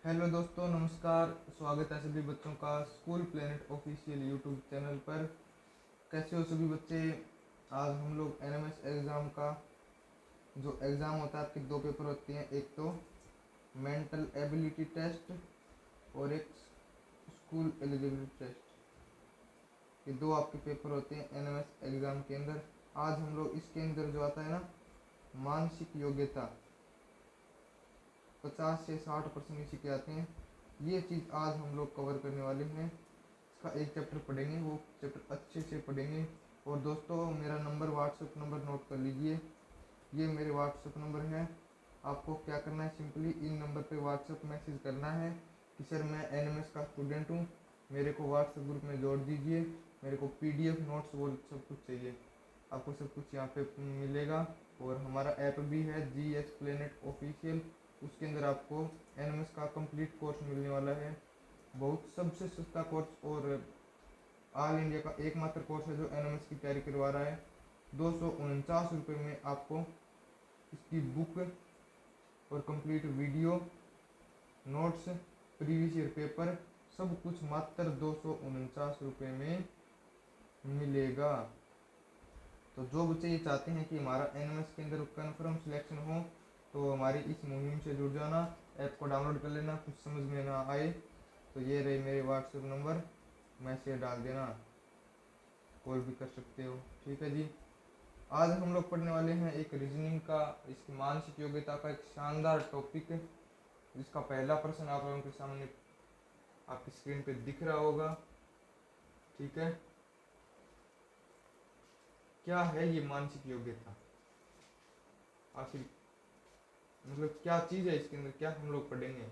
Hello दोस्तों, नमस्कार। स्वागत है सभी बच्चों का school planet official YouTube channel पर। कैसे हो सभी बच्चे? आज हम लोग एनएमएस एग्ज़ाम का जो एग्ज़ाम होता है, आपके दो पेपर होते हैं। एक तो मेंटल एबिलिटी टेस्ट और एक स्कूल एलिजिबिलिटी टेस्ट। ये दो आपके पेपर होते हैं एनएमएस एग्ज़ाम के अंदर। आज हम लोग इसके अंदर जो आता है ना, मानसिक योग्यता, 50 से 60% इसी के आते हैं। ये चीज़ आज हम लोग कवर करने वाले हैं। इसका एक चैप्टर पढ़ेंगे, वो चैप्टर अच्छे से पढ़ेंगे। और दोस्तों, मेरा नंबर, व्हाट्सएप नंबर नोट कर लीजिए। ये मेरे व्हाट्सएप नंबर है। आपको क्या करना है, सिंपली इन नंबर पे व्हाट्सएप मैसेज करना है कि सर मैं एनएमएस का स्टूडेंट हूँ, मेरे को व्हाट्सएप ग्रुप में जोड़ दीजिए, मेरे को पीडीएफ नोट्स वो सब कुछ चाहिए। आपको सब कुछ यहाँ पे मिलेगा। और हमारा ऐप भी है जीएस प्लेनेट ऑफिशियल। उसके अंदर आपको एनएमएस का कंप्लीट कोर्स मिलने वाला है। बहुत सबसे सस्ता कोर्स और ऑल इंडिया का एकमात्र कोर्स है जो एनएमएस की तैयारी करवा रहा है। 249 रुपये में आपको इसकी बुक और complete video, notes, previous year paper, सब कुछ मात्र 249 रुपये में मिलेगा। तो जो बच्चे ये चाहते हैं कि हमारा एनएमएस के अंदर कन्फर्म सिलेक्शन हो, तो हमारी इस मुहिम से जुड़ जाना। ऐप को डाउनलोड कर लेना। कुछ समझ में ना आए तो ये रहे मेरे व्हाट्सएप नंबर, मैसेज डाल देना, कॉल भी कर सकते हो। ठीक है जी। आज हम लोग पढ़ने वाले हैं एक रीजनिंग का, इसकी मानसिक योग्यता का एक शानदार टॉपिक, जिसका पहला प्रश्न आप लोगों के सामने आपकी स्क्रीन पे दिख रहा होगा। ठीक है, क्या है ये मानसिक योग्यता? आखिर मतलब क्या चीज़ है इसके अंदर, क्या हम लोग पढ़ेंगे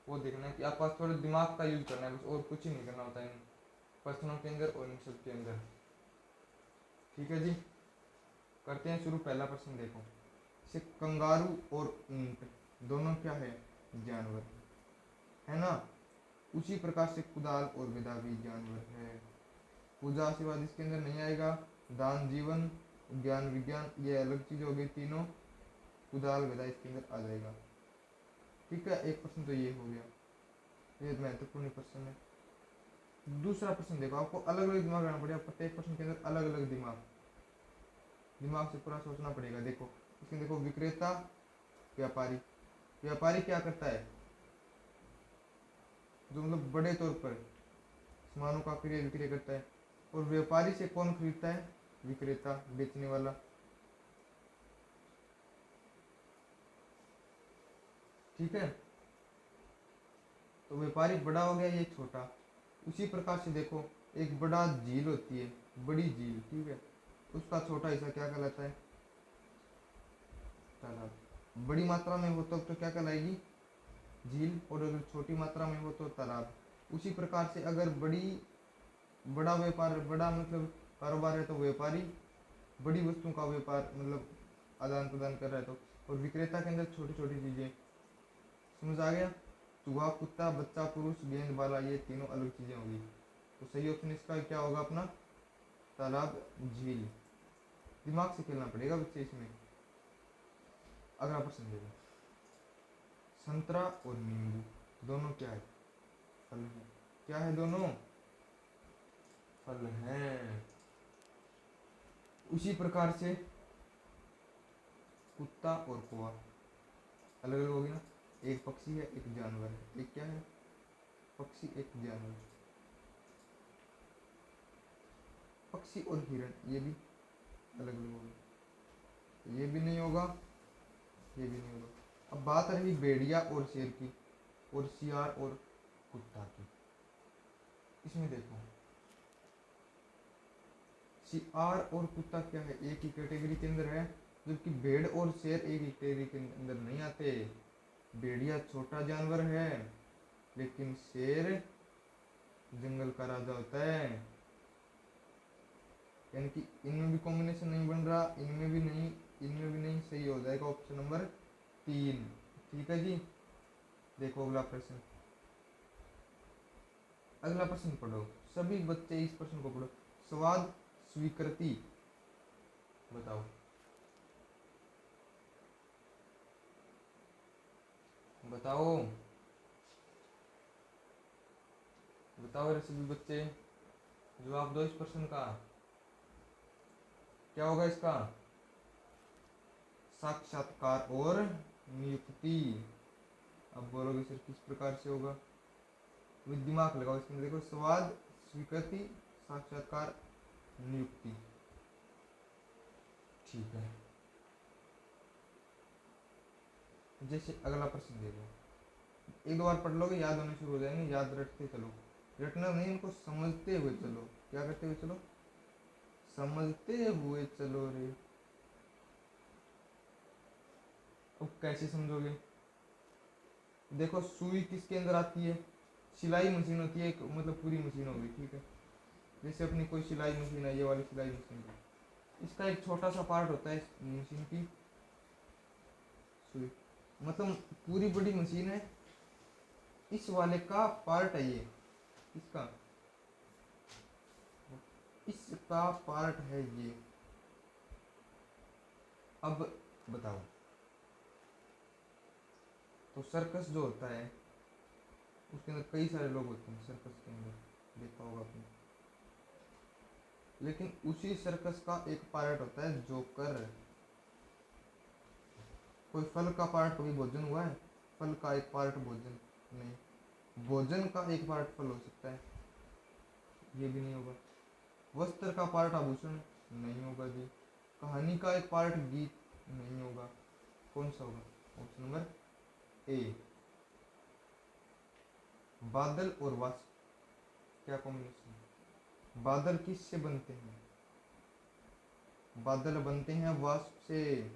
वो देखना है। कि आपको थोड़ा दिमाग का यूज करना है बस, और कुछ ही नहीं करना होता है इन प्रश्नों के अंदर और इन सब के अंदर। ठीक है जी, करते हैं शुरू। पहला प्रश्न देखो, जैसे कंगारू और ऊंट दोनों क्या है? जानवर है ना। उसी प्रकार से कुदाल और गधा भी जानवर है। पूजा आशीर्वाद इसके अंदर नहीं आएगा। दान जीवन, ज्ञान विज्ञान, ये अलग चीज हो गई तीनों। कुदाल गधा इसके अंदर आ जाएगा। ठीक है, एक प्रश्न तो ये हो गया, ये महत्वपूर्ण प्रश्न है। दूसरा प्रश्न देखो, आपको अलग अलग दिमाग लगाना पड़ेगा। प्रत्येक प्रश्न के अंदर अलग अलग दिमाग से पूरा सोचना पड़ेगा। देखो इसमें, देखो विक्रेता, व्यापारी। व्यापारी क्या करता है? जो मतलब बड़े तौर पर सामानों का क्रय विक्रय करता है। और व्यापारी से कौन खरीदता है? विक्रेता, बेचने वाला। ठीक है, तो व्यापारी बड़ा हो गया, ये छोटा। उसी प्रकार से देखो, एक बड़ा झील होती है, बड़ी झील, ठीक है, उसका छोटा हिस्सा क्या कहलाता है? तालाब। बड़ी मात्रा में हो तो क्या कहलाएगी? झील। और अगर छोटी मात्रा में हो तो तालाब। उसी प्रकार से अगर बड़ा व्यापार, बड़ा मतलब कारोबार है तो व्यापारी, बड़ी वस्तुओं का व्यापार मतलब आदान प्रदान कर रहा है तो। और विक्रेता के अंदर छोटी छोटी चीजें। समझ आ गया? चूहा, कुत्ता, बच्चा, पुरुष, गेंद, बाला, ये तीनों अलग चीजें होंगी। तो सही ऑप्शन इसका क्या होगा अपना? तालाब, झील। दिमाग से खेलना पड़ेगा बच्चे इसमें। अगला प्रश्न देखो, संतरा और नींबू दोनों क्या है? फल है। क्या है? दोनों फल हैं। उसी प्रकार से कुत्ता और कौवा अलग अलग होगी ना। एक पक्षी है, एक जानवर है। एक क्या है? पक्षी, एक जानवर। पक्षी और हिरण ये भी अलग अलग होगा। ये भी नहीं होगा, ये भी नहीं होगा। अब बात रही भेड़िया और शेर की, और सियार और कुत्ता की। इसमें देखो, सियार और कुत्ता क्या है? एक ही कैटेगरी के अंदर है, जबकि भेड़ और शेर एक ही कैटेगरी के अंदर नहीं आते। भेड़िया छोटा जानवर है, लेकिन शेर जंगल का राजा होता है। यानी कि इनमें भी कॉम्बिनेशन नहीं बन रहा, इनमें भी नहीं, इनमें भी नहीं। सही हो जाएगा ऑप्शन नंबर 3। ठीक है जी। देखो अगला प्रश्न, अगला प्रश्न पढ़ो सभी बच्चे, इस प्रश्न को पढ़ो। स्वाद स्वीकृति बताओ। बताओ। बताओ रे सभी बच्चे, जवाब दो इस प्रश्न का। क्या होगा इसका? साक्षात्कार और नियुक्ति। अब बोलोगे सर किस प्रकार से होगा? तो दिमाग लगाओ इसमें, देखो स्वाद, स्वीकृति, साक्षात्कार, नियुक्ति। ठीक है, जैसे अगला प्रश्न देखो, एक दो बार पढ़ लोगे याद होने शुरू हो जाएंगे, याद रटते चलो, रटना नहीं, इनको समझते हुए चलो। क्या करते हुए चलो? समझते हुए चलो रे। अब कैसे समझोगे? देखो सुई किसके अंदर आती है? सिलाई मशीन होती है एक, मतलब पूरी मशीन होगी, ठीक है। जैसे अपनी कोई सिलाई मशीन है, ये वाली सिलाई मशीन है, इसका एक छोटा सा पार्ट होता है इस मशीन की, सुई। मतलब पूरी बड़ी मशीन है, इस वाले का पार्ट है ये, इसका, इसका पार्ट है ये। अब बताओ, तो सर्कस जो होता है उसके अंदर कई सारे लोग होते हैं, सर्कस के अंदर देखा होगा आपने, लेकिन उसी सर्कस का एक पार्ट होता है जोकर। कोई फल का पार्ट कभी भोजन हुआ है? फल का एक पार्ट भोजन नहीं, भोजन का एक पार्ट फल हो सकता है, ये भी नहीं होगा। वस्त्र का पार्ट आभूषण नहीं होगा जी। कहानी का एक पार्ट गीत नहीं होगा। कौन सा होगा? ऑप्शन नंबर ए, बादल और वाष्प। क्या कॉम्बिनेशन? बादल किससे बनते हैं? बादल बनते हैं वाष्प से,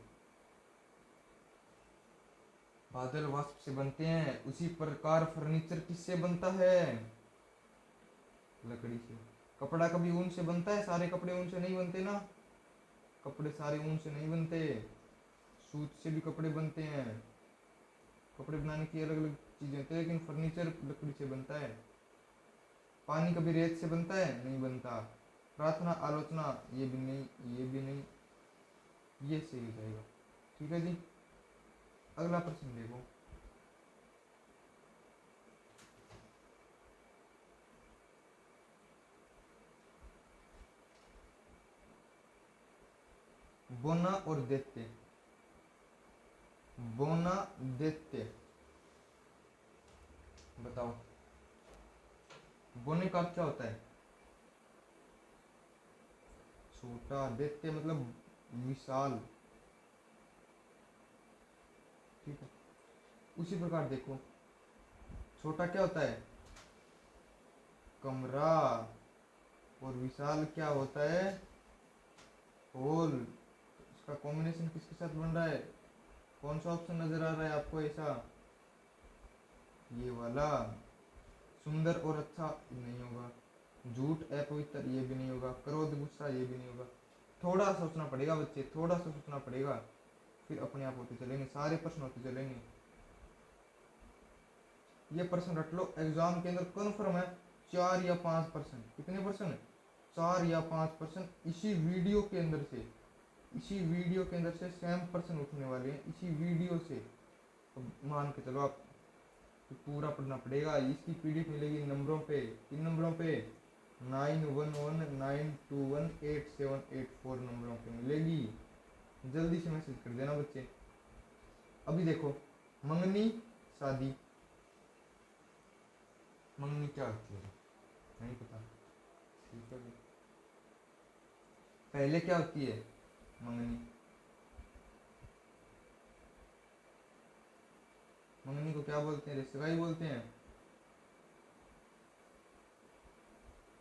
बादल वाष्प से बनते हैं। उसी प्रकार फर्नीचर किससे बनता है? लकड़ी से। कपड़ा कभी ऊन से बनता है? सारे कपड़े ऊन से नहीं बनते ना, कपड़े सारे ऊन से नहीं बनते, सूत से भी कपड़े बनते हैं। कपड़े बनाने की अलग अलग चीजें होती है, लेकिन फर्नीचर लकड़ी से बनता है। पानी कभी रेत से बनता है? नहीं बनता। प्रार्थना आलोचना, ये भी नहीं, ये भी नहीं, ये सही हो जाएगा। ठीक है जी, अगला प्रश्न देखो। बोना और दैत्य, बोना दैत्य, बताओ बोने का अर्थ क्या होता है? छोटा, दैत्य मतलब विशाल, ठीक है। उसी प्रकार देखो, छोटा क्या होता है? कमरा, और विशाल क्या होता है? हॉल। इसका कॉम्बिनेशन किसके साथ बन रहा है? कौन सा ऑप्शन नजर आ रहा है आपको ऐसा? ये वाला। सुंदर और अच्छा नहीं होगा, झूठ अपवित्र ये भी नहीं होगा, क्रोध गुस्सा ये भी नहीं होगा। थोड़ा सोचना पड़ेगा बच्चे, थोड़ा सा सोचना पड़ेगा, फिर अपने आप होते चलेंगे, सारे प्रश्न होते चलेंगे। ये प्रश्न रट लो, एग्जाम के अंदर कन्फर्म है 4 या 5%। कितने परसेंट? 4 या 5% इसी वीडियो के अंदर से, इसी वीडियो के अंदर से सेम प्रश्न उठने वाले हैं, इसी वीडियो से। तो मान के चलो आप, तो पूरा पढ़ना पड़ेगा। इसकी पीडीएफ मिलेगी नंबरों पे, किन नंबरों पे? 9119218784 नंबरों पे मिलेगी। जल्दी से मैसेज कर देना बच्चे। अभी देखो, मंगनी शादी, मंगनी क्या होती है? नहीं पता? ठीक है, पहले क्या होती है मंगनी? मंगनी को क्या बोलते हैं? रिश्तेदारी बोलते हैं।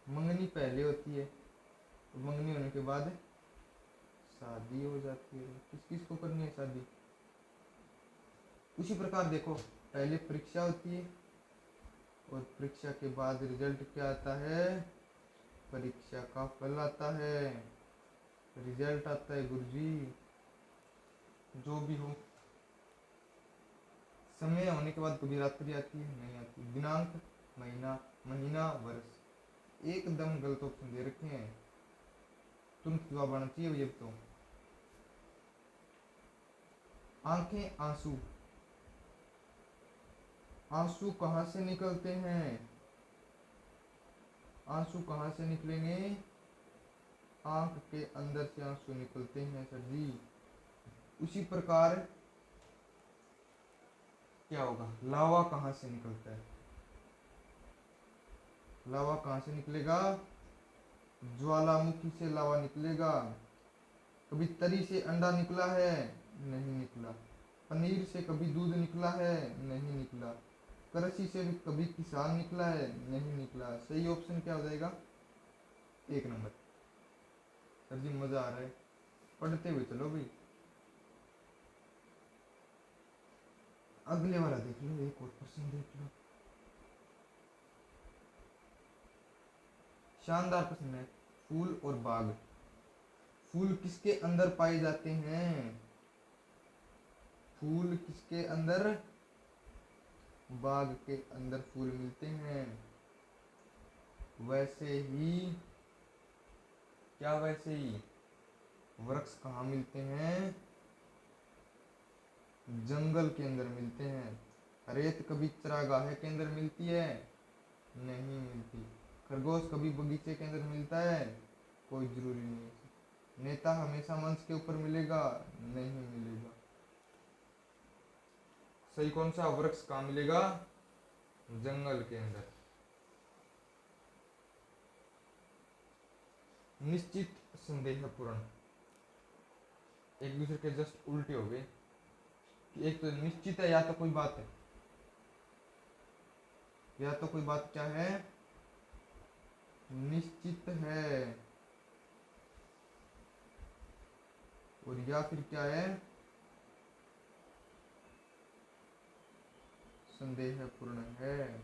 मंगनी पहले होती है, तो मंगनी होने के बाद शादी हो जाती है। किस किस को करनी है शादी? उसी प्रकार देखो, पहले परीक्षा होती है, और परीक्षा के बाद रिजल्ट क्या आता है? परीक्षा का फल आता है, रिजल्ट आता है गुरुजी। जो भी हो, समय होने के बाद कभी रात्रि आती है? नहीं आती। दिनांक, महीना, महीना, वर्ष, एकदम गलत ऑप्शन दे रखे हैं, तुरंत जवाब आना चाहिए भैया। तो आंखें आंसू, आंसू कहाँ से निकलते हैं? आंसू कहाँ से निकलेंगे? आंख के अंदर से आंसू निकलते हैं सर जी। उसी प्रकार क्या होगा? लावा कहाँ से निकलता है? लावा कहाँ से निकलेगा? ज्वालामुखी से लावा निकलेगा। कभी तरी से अंडा निकला है? नहीं निकला। पनीर से कभी दूध निकला है? नहीं निकला। कृषि से भी कभी किसान निकला है? नहीं निकला। सही ऑप्शन क्या हो जाएगा? 1 नंबर। सर जी मजा आ रहा है, पढ़ते हुए चलो भाई। अगले वाला देख लो, एक और प्रश्न देख लो। शानदार प्रश्न है। फूल और बाग। फूल किसके अंदर पाए जाते हैं? फूल किसके अंदर? बाग के अंदर फूल मिलते हैं। वैसे ही क्या? वैसे ही वृक्ष कहाँ मिलते हैं? जंगल के अंदर मिलते हैं। रेत कभी चरागाह के अंदर मिलती है? नहीं मिलती। खरगोश कभी बगीचे के अंदर मिलता है? कोई जरूरी नहीं है। नेता हमेशा मंच के ऊपर मिलेगा? नहीं मिलेगा। सही कौन सा? वृक्ष कहाँ मिलेगा? जंगल के अंदर। निश्चित संदेह पूर्ण, एक दूसरे के जस्ट उल्टे हो गए। एक तो निश्चित है, या तो कोई बात है, या तो कोई बात क्या है? निश्चित है। और या फिर क्या है? संदेह पूर्ण है।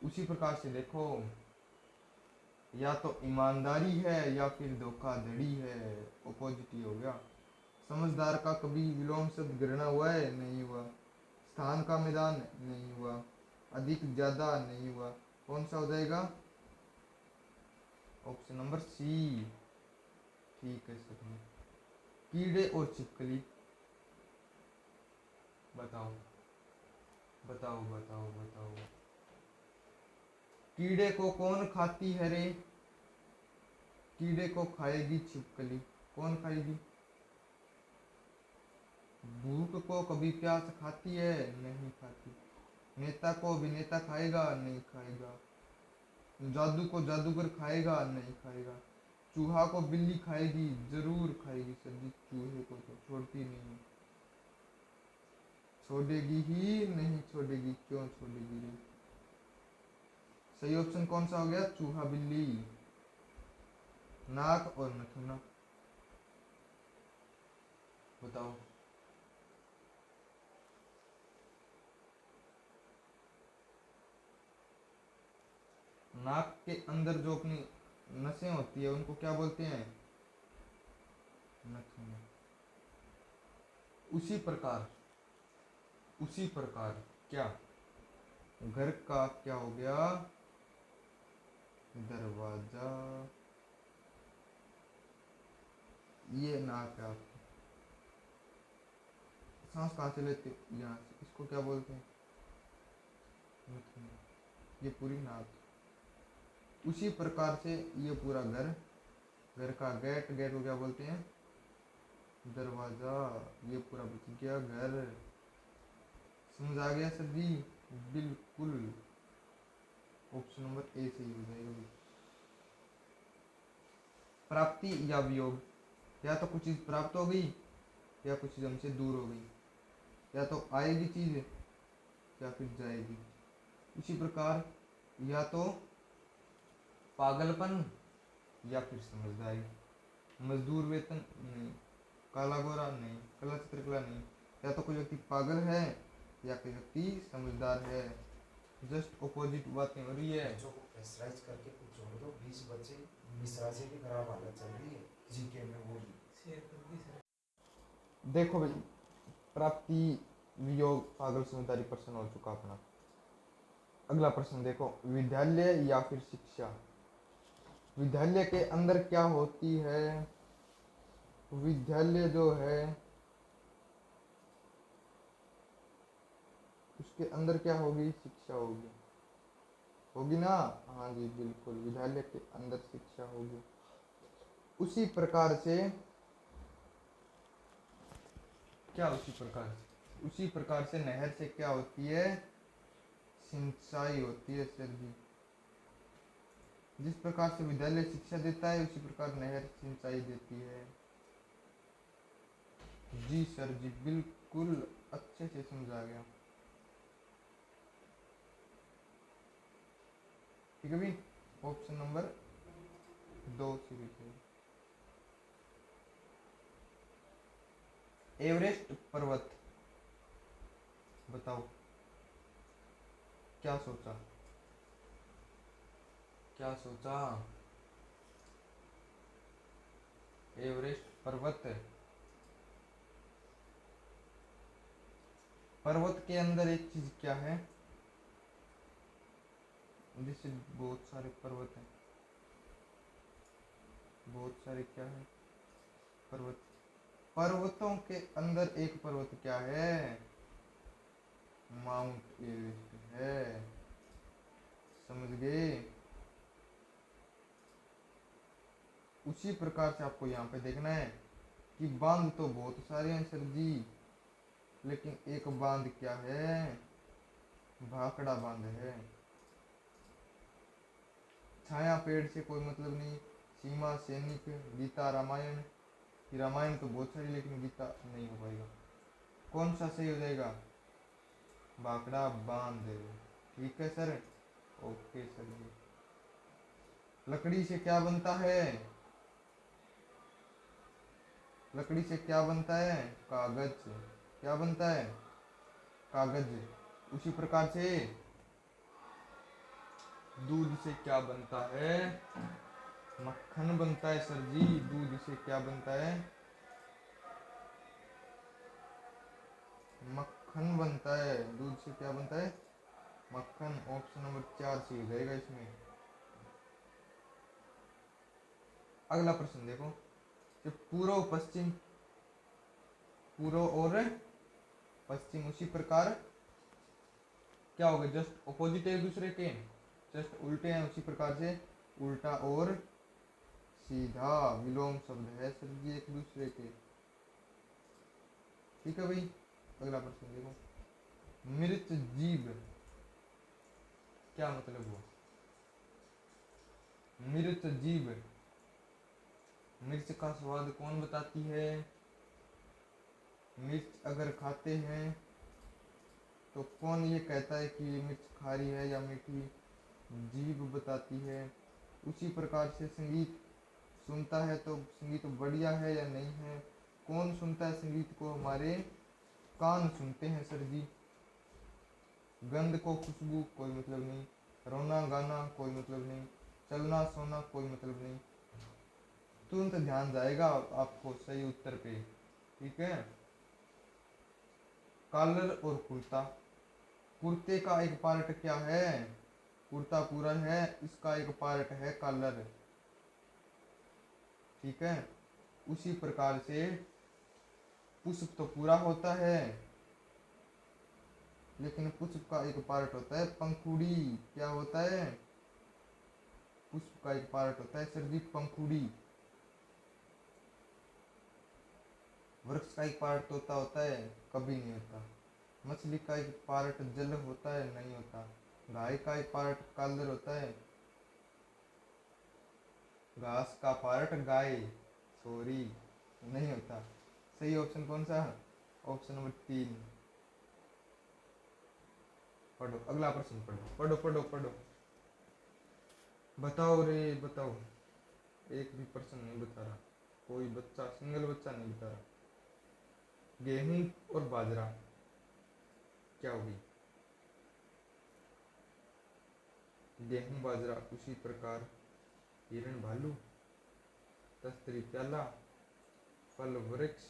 उसी प्रकार से देखो, या तो ईमानदारी है या फिर धोखाधड़ी है। अपोजिट ही हो गया। समझदार का कभी विलोम शब्द गणना हुआ है? नहीं हुआ। स्थान का मैदान? नहीं हुआ। अधिक ज्यादा? नहीं हुआ। कौन सा हो जाएगा? Option number C. ठीक है सर। कीड़े और छिपकली, बताओ बताओ बताओ बताओ। कीड़े को कौन खाती है रे? कीड़े को खाएगी छिपकली। कौन खाएगी? भूख को कभी प्यास खाती है? नहीं खाती। नेता को अभिनेता खाएगा? नहीं खाएगा। जादू को जादूगर खाएगा? नहीं खाएगा। चूहा को बिल्ली खाएगी? जरूर खाएगी सर जी, चूहे को तो छोड़ती नहीं। छोड़ेगी ही नहीं, छोड़ेगी क्यों छोड़ेगी रे? सही ऑप्शन कौन सा हो गया? चूहा बिल्ली। नाक और नथुना, बताओ। नाक के अंदर जो अपनी नसें होती है उनको क्या बोलते हैं? नथुना। उसी प्रकार, उसी प्रकार क्या? घर का क्या हो गया? दरवाजा। ये नाक है आपकी। सांस कहाँ से लेते? यहाँ से। इसको क्या बोलते हैं? नथुना। ये पूरी नाक। उसी प्रकार से ये पूरा घर, घर का गेट, गेट को क्या बोलते हैं? दरवाजा। ये पूरा बच गया घर। समझ आ गया सर जी? बिल्कुल। ऑप्शन नंबर ए सही हो जाएगा। प्राप्ति या वियोग, या तो कुछ चीज प्राप्त हो गई या कुछ चीज हमसे दूर हो गई। या तो आएगी चीज या फिर जाएगी। इसी प्रकार या तो पागलपन या फिर समझदारी। मजदूर वेतन नहीं, काला गोरा नहीं, कला चित्रकला नहीं। या तो कोई व्यक्ति पागल है या कोई व्यक्ति समझदार है। जस्ट ऑपोजिट बातें हो रही है। बच्चों को प्रेशराइज करके कुछ छोड़ दो। 20 बच्चे मिश्रा से भी खराब हालत चल रही है जीके में, वो शेयर कर दी सर। देखो भाई, प्राप्ति वियोग पागल समझदारी प्रश्न हो चुका अपना। अगला प्रश्न देखो, विद्यालय या फिर शिक्षा। विद्यालय के अंदर क्या होती है? विद्यालय जो है उसके अंदर क्या होगी? शिक्षा होगी। होगी ना? हाँ जी बिल्कुल, विद्यालय के अंदर शिक्षा होगी। उसी प्रकार से क्या, उसी प्रकार से नहर से क्या होती है? सिंचाई होती है सर जी। जिस प्रकार से विद्यालय शिक्षा देता है उसी प्रकार नहर सिंचाई देती है। जी सर जी बिल्कुल, अच्छे से समझा गया। ठीक है भाई, ऑप्शन नंबर 2 से लिखिए। एवरेस्ट पर्वत, बताओ क्या सोचा, क्या सोचा? एवरेस्ट पर्वत, पर्वत के अंदर एक चीज क्या है? जैसे बहुत सारे पर्वत हैं, बहुत सारे क्या है पर्वत, पर्वतों के अंदर एक पर्वत क्या है? माउंट एवरेस्ट है। समझ गए? उसी प्रकार से आपको यहाँ पे देखना है कि बांध तो बहुत सारे हैं सर जी, लेकिन एक बांध क्या है? भाखड़ा बांध है। छाया पेड़ से कोई मतलब नहीं, सीमा सैनिक, गीता रामायण, कि रामायण तो बहुत सारी लेकिन गीता नहीं हो पाएगा। कौन सा सही हो जाएगा? भाखड़ा बांध। ठीक है सर, ओके सर जी। लकड़ी से क्या बनता है? लकड़ी से क्या बनता है? कागज। क्या बनता है? कागज। उसी प्रकार से दूध से क्या बनता है? मक्खन बनता है सर जी। दूध से क्या बनता है? मक्खन बनता है। दूध से क्या बनता है? मक्खन। ऑप्शन नंबर 4 सही हो जाएगा इसमें। अगला प्रश्न देखो, जो पूर्व पश्चिम, पूर्व और पश्चिम उसी प्रकार क्या हो गए? जस्ट अपोजिट है एक दूसरे के, जस्ट उल्टे हैं, उसी प्रकार से उल्टा और सीधा विलोम शब्द है सर जी एक दूसरे के। ठीक है भाई, अगला प्रश्न देखो, मृत जीव क्या मतलब हुआ? मृत जीव, मिर्च का स्वाद कौन बताती है? मिर्च अगर खाते हैं तो कौन ये कहता है कि ये मिर्च खारी है या मीठी? जीभ बताती है। उसी प्रकार से संगीत सुनता है तो संगीत बढ़िया है या नहीं है? कौन सुनता है संगीत को? हमारे कान सुनते हैं सर जी। गंध को खुशबू कोई मतलब नहीं, रोना गाना कोई मतलब नहीं, चलना सोना कोई मतलब नहीं। तुरंत ध्यान जाएगा आपको सही उत्तर पे। ठीक है, कॉलर और कुर्ता, कुर्ते का एक पार्ट क्या है? कुर्ता पूरा है, इसका एक पार्ट है कॉलर। ठीक है, उसी प्रकार से पुष्प तो पूरा होता है, लेकिन पुष्प का एक पार्ट होता है पंखुड़ी। क्या होता है? पुष्प का एक पार्ट होता है सर जी पंखुड़ी। वृक्ष का एक पार्ट होता होता है, कभी नहीं होता। मछली का एक पार्ट जल होता है, नहीं होता। गाय का एक पार्ट कालर होता है। घास का पार्ट गाय, सॉरी, नहीं होता। सही ऑप्शन कौन सा? Option number 3। पढ़ो अगला प्रश्न, पढ़ो पढ़ो पढ़ो पढ़ो। बताओ रे बताओ, एक भी प्रश्न नहीं बता रहा, कोई बच्चा, सिंगल बच्चा नहीं बता रहा। गेहूं और बाजरा क्या हुई? गेहूं बाजरा उसी प्रकार, हिरण भालू, तस्त्री प्याला, फल वृक्ष,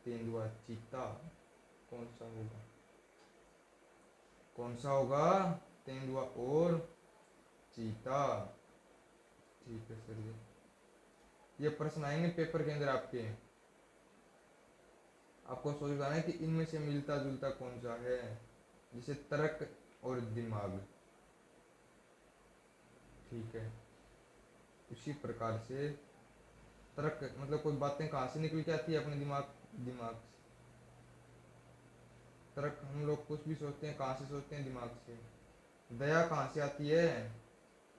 तेंदुआ चीता, कौन सा होगा? कौन सा होगा? तेंदुआ और चीता। ठीक है सर जी, ये प्रश्न आएंगे पेपर के अंदर आपके, आपको सोचना है कि इनमें से मिलता जुलता कौन सा है, जैसे तर्क और दिमाग। ठीक है। उसी प्रकार से तर्क मतलब कोई बातें कहाँ से निकल के आती है अपने दिमाग दिमाग से। तर्क हम लोग कुछ भी सोचते हैं कहाँ से सोचते हैं, दिमाग से। दया कहाँ से आती है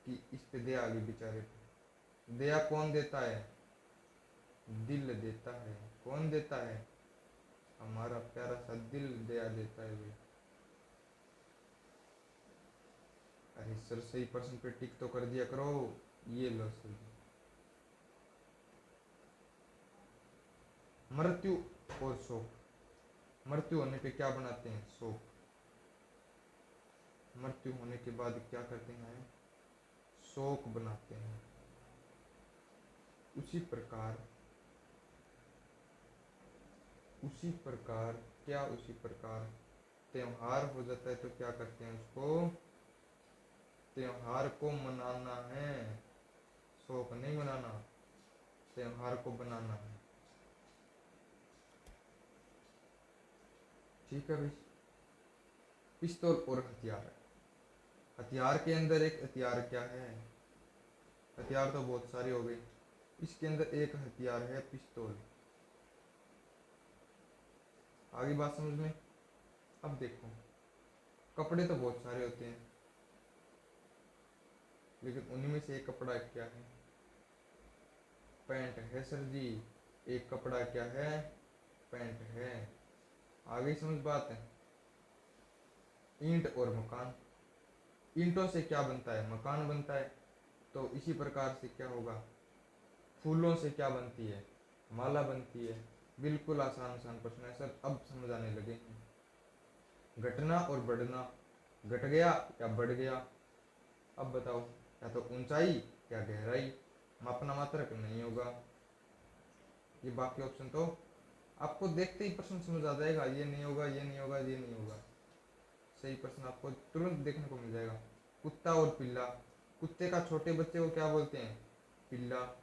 कि इस पे दया आ गई बेचारे पे। दया कौन देता है? दिल देता है। कौन देता है? हमारा प्यारा सा दिल दया देता है भाई। अरे सर सही प्रश्न पे टिक तो कर दिया करो। ये लो सर। मृत्यु और शोक। मृत्यु होने पे क्या बनाते हैं? शोक। मृत्यु होने के बाद क्या करते हैं? शोक बनाते हैं। उसी प्रकार क्या उसी प्रकार त्योहार हो जाता है तो क्या करते हैं उसको? त्योहार को मनाना है, शोक नहीं मनाना। त्योहार को बनाना है। ठीक है भाई। पिस्तौल और हथियार। हथियार के अंदर एक हथियार क्या है? हथियार तो बहुत सारे हो गए, इसके अंदर एक हथियार है पिस्तौल। आगे बात समझ में? अब देखो, कपड़े तो बहुत सारे होते हैं, लेकिन उन्हीं में से एक कपड़ा क्या है? पैंट है सर जी। एक कपड़ा क्या है? पैंट है। आगे समझ बात है। ईंट और मकान। ईंटों से क्या बनता है? मकान बनता है। तो इसी प्रकार से क्या होगा? फूलों से क्या बनती है? माला बनती है। बिल्कुल आसान आसान प्रश्न है सर, अब समझ आने लगे हैं। घटना और बढ़ना, घट गया या बढ़ गया? अब बताओ, या तो ऊंचाई या गहराई। मापना मात्रक नहीं होगा। ये बाकी ऑप्शन तो आपको देखते ही प्रश्न समझ आ जाएगा, ये नहीं होगा, ये नहीं होगा, ये नहीं होगा। सही प्रश्न आपको तुरंत देखने को मिल जाएगा। कुत्ता और पिल्ला। कुत्ते का छोटे बच्चे को क्या बोलते हैं? पिल्ला।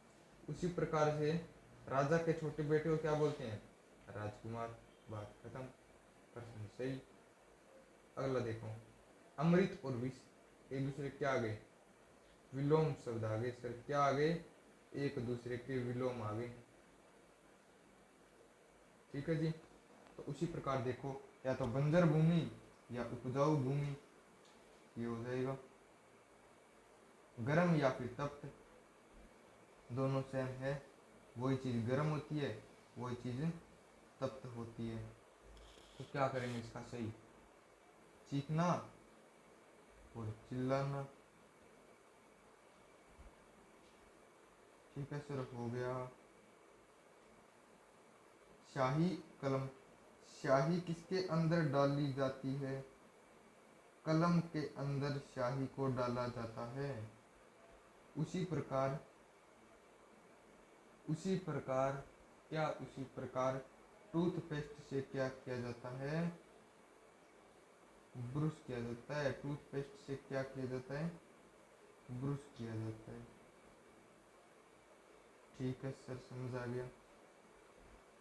उसी प्रकार से राजा के छोटे बेटे को क्या बोलते हैं? राजकुमार। बात खत्म। प्रश्न सही। अगला देखो, अमृत और विष एक दूसरे के क्या आगे? विलोम शब्द आगे सर। क्या आगे? एक दूसरे के विलोम आगे। ठीक है जी। तो उसी प्रकार देखो, या तो बंजर भूमि या उपजाऊ भूमि, ये हो जाएगा। गर्म या फिर तप्त, दोनों सेम है। वही चीज गर्म होती है, वही चीज तप्त होती है। तो क्या करेंगे इसका सही? चीखना और चिल्लाना। ठीक है सर, हो गया। शाही कलम। स्याही किसके अंदर डाली जाती है? कलम के अंदर स्याही को डाला जाता है। उसी प्रकार उसी प्रकार टूथपेस्ट से क्या किया जाता है? ब्रश किया जाता है। टूथपेस्ट से क्या किया जाता है? ब्रश किया जाता है। ठीक है सर, समझ आ गया।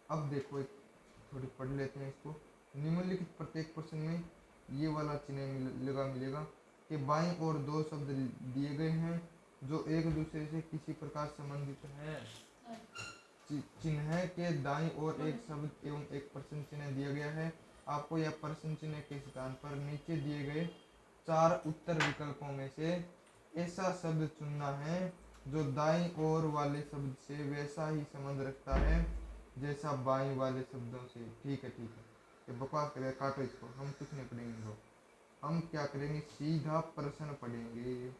अब देखो, एक थोड़ी पढ़ लेते हैं इसको। निम्नलिखित प्रत्येक प्रश्न में ये वाला चिन्ह मिलेगा कि बाईं ओर दो शब्द दिए गए हैं जो एक दूसरे से किसी प्रकार संबंधित हैं। चिन्ह के दाईं ओर एक शब्द एवं एक प्रश्न चिन्ह दिया गया है। आपको यह प्रश्न चिन्ह के स्थान पर नीचे दिए गए 4 उत्तर विकल्पों में से ऐसा शब्द चुनना है जो दाईं ओर वाले शब्द से वैसा ही संबंध रखता है जैसा बाईं वाले शब्दों से। ठीक है ठीक है, ये बकवास करेगा, काटो इसको। हम कुछ नहीं पढ़ेंगे इनको। हम क्या करेंगे? सीधा प्रश्न पढ़ेंगे।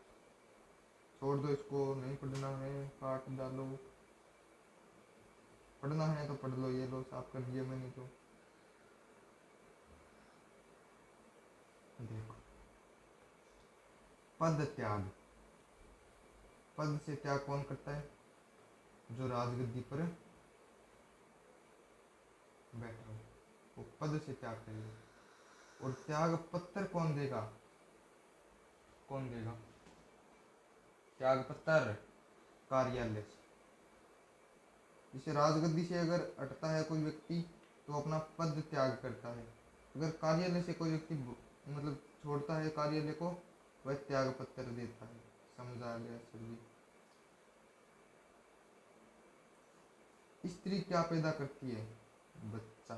छोड़ दो इसको, नहीं पढ़ना है, काट डालो। पढ़ना है तो पढ़ लो। ये लो, साफ कर दिया मैंने तो। देखो, पद त्याग। पद से त्याग कौन करता है? जो राजगद्दी पर बैठा हो, वो पद से त्याग करेगा। और त्याग पत्र कौन देगा? कौन देगा त्याग पत्र? कार्यालय से। जैसे राजगद्दी से अगर हटता है कोई व्यक्ति तो अपना पद त्याग करता है। अगर कार्यालय से कोई व्यक्ति मतलब छोड़ता है कार्यालय को, वह त्याग पत्र देता है। समझ आ गया सर जी। स्त्री क्या पैदा करती है? बच्चा।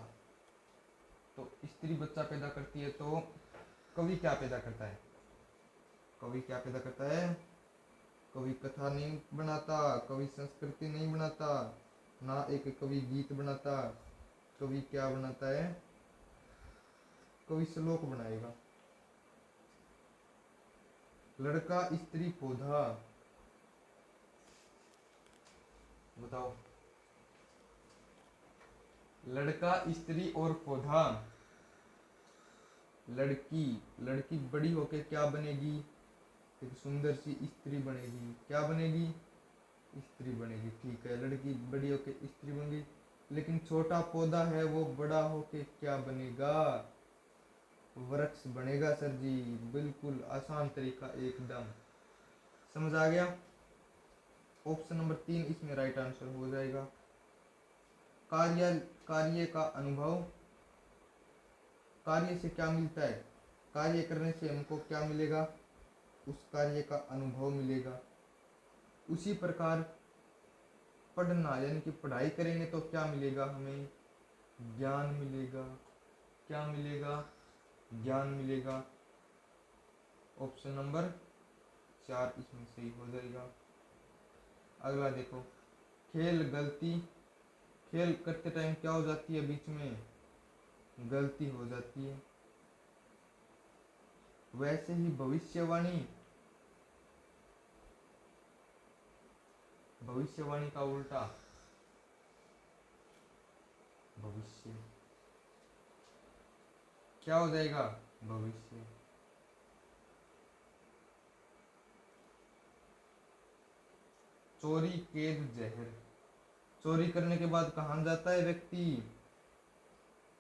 तो स्त्री बच्चा पैदा करती है, तो कवि क्या पैदा करता है? कवि क्या पैदा करता है? कवि कथा नहीं बनाता, कवि संस्कृति नहीं बनाता, ना एक कवि गीत बनाता। कवि क्या बनाता है? कवि श्लोक बनाएगा। लड़का, स्त्री, पौधा, बताओ। लड़का, स्त्री और पौधा। लड़की, लड़की बड़ी होकर क्या बनेगी? एक सुंदर सी स्त्री बनेगी। क्या बनेगी? स्त्री बनेगी। ठीक है, लड़की बड़ी होकर स्त्री बनेगी। लेकिन छोटा पौधा है, वो बड़ा होके क्या बनेगा? वृक्ष बनेगा सर जी। बिल्कुल आसान तरीका, एकदम समझ आ गया। ऑप्शन नंबर 3 इसमें राइट आंसर हो जाएगा। कार्य, कार्य का अनुभव। कार्य से क्या मिलता है? कार्य करने से हमको क्या मिलेगा? उस कार्य का अनुभव मिलेगा। उसी प्रकार पढ़ना, यानी कि पढ़ाई करेंगे तो क्या मिलेगा हमें? ज्ञान मिलेगा। क्या मिलेगा? ज्ञान मिलेगा। ऑप्शन नंबर 4 इसमें सही हो जाएगा। अगला देखो, खेल गलती। खेल करते टाइम क्या हो जाती है? बीच में गलती हो जाती है। वैसे ही भविष्यवाणी, भविष्यवाणी का उल्टा भविष्य, क्या हो जाएगा? भविष्य। चोरी, कैद, जहर। चोरी करने के बाद कहाँ जाता है व्यक्ति?